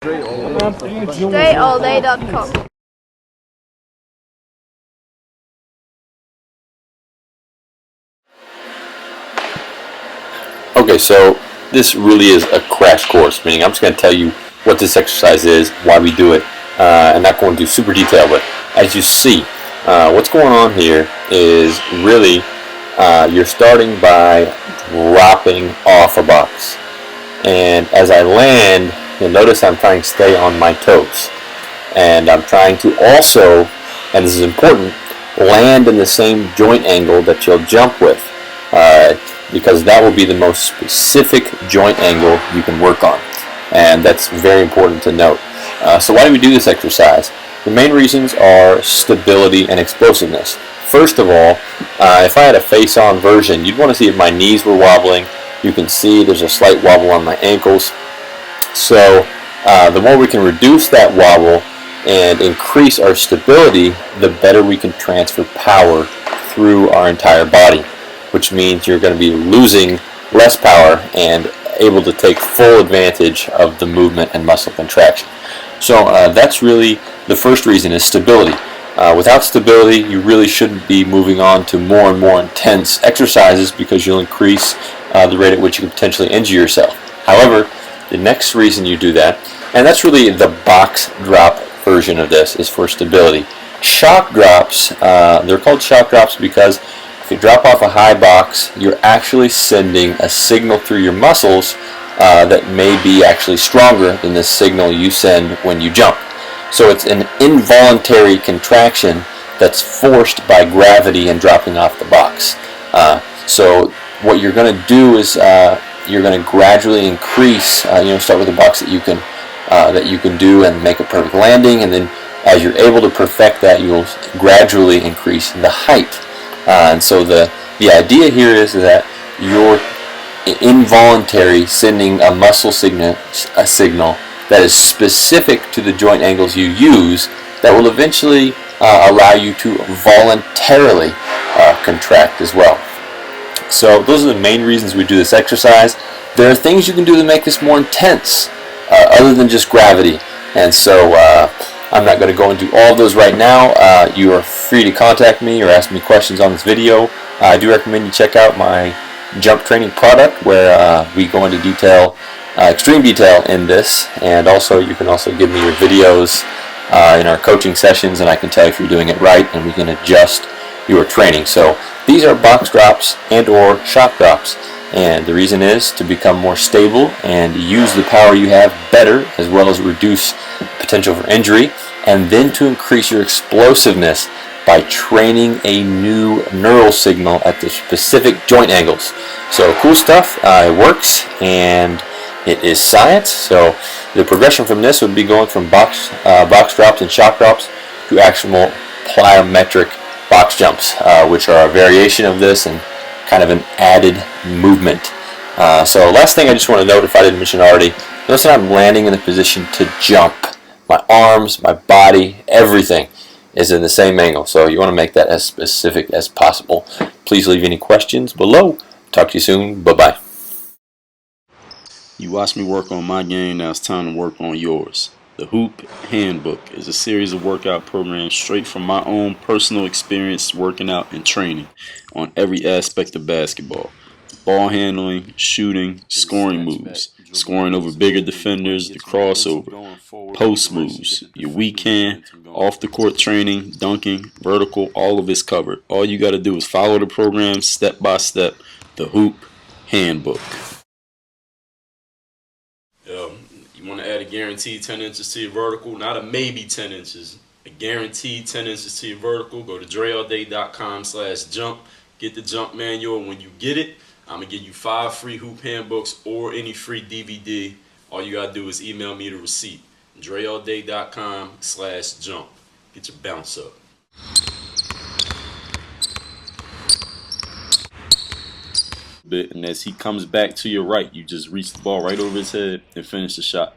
DreAllDay.com. Okay, so this really is a crash course, meaning I'm just going to tell you what this exercise is, why we do it, and not going into super detail, but as you see, what's going on here is really you're starting by dropping off a box. And as I land, you'll notice I'm trying to stay on my toes. And I'm trying to also, and this is important, land in the same joint angle that you'll jump with. Because that will be the most specific joint angle you can work on. And that's very important to note. So why do we do this exercise? The main reasons are stability and explosiveness. First of all, if I had a face-on version, you'd want to see if my knees were wobbling. You can see there's a slight wobble on my ankles. So the more we can reduce that wobble and increase our stability, the better we can transfer power through our entire body, which means you're going to be losing less power and able to take full advantage of the movement and muscle contraction. So that's really the first reason, is stability. Without stability, you really shouldn't be moving on to more and more intense exercises, because you'll increase the rate at which you can potentially injure yourself. However, the next reason you do that, and that's really the box drop version of this, is for stability. Shock drops, they're called shock drops because if you drop off a high box, you're actually sending a signal through your muscles that may be actually stronger than the signal you send when you jump. So it's an involuntary contraction that's forced by gravity and dropping off the box. So what you're going to do is you're going to gradually increase. Start with a box that you can do and make a perfect landing, and then as you're able to perfect that, you'll gradually increase the height. And so the idea here is that you're involuntary sending a muscle signal that is specific to the joint angles you use, that will eventually allow you to voluntarily contract as well. So those are the main reasons we do this exercise. There are things you can do to make this more intense, other than just gravity. And so I'm not going to go into all of those right now. You are free to contact me or ask me questions on this video. I do recommend you check out my jump training product, where we go into detail, extreme detail in this, and also you can also give me your videos in our coaching sessions, and I can tell you if you're doing it right, and we can adjust your training. So these are box drops and or shock drops, and the reason is to become more stable and use the power you have better, as well as reduce potential for injury, and then to increase your explosiveness by training a new neural signal at the specific joint angles. So cool stuff. It works, and it is science. So the progression from this would be going from box drops and shock drops to actual plyometric box jumps, which are a variation of this and kind of an added movement. So last thing I just want to note, if I didn't mention already, notice that I'm landing in the position to jump. My arms, my body, everything is in the same angle. So you want to make that as specific as possible. Please leave any questions below. Talk to you soon. Bye-bye. You watched me work on my game, now it's time to work on yours. The Hoop Handbook is a series of workout programs straight from my own personal experience working out and training on every aspect of basketball. Ball handling, shooting, scoring moves, scoring over bigger defenders, the crossover, post moves, your weak hand, off the court training, dunking, vertical, all of it's covered. All you got to do is follow the program step by step. The Hoop Handbook. You want to add a guaranteed 10 inches to your vertical, not a maybe 10 inches, a guaranteed 10 inches to your vertical. Go to DreAllDay.com/jump, get the jump manual. When you get it, I'm going to give you 5 free hoop handbooks or any free DVD. All you got to do is email me the receipt. DreAllDay.com/jump. Get your bounce up. And as he comes back to your right, you just reach the ball right over his head and finish the shot.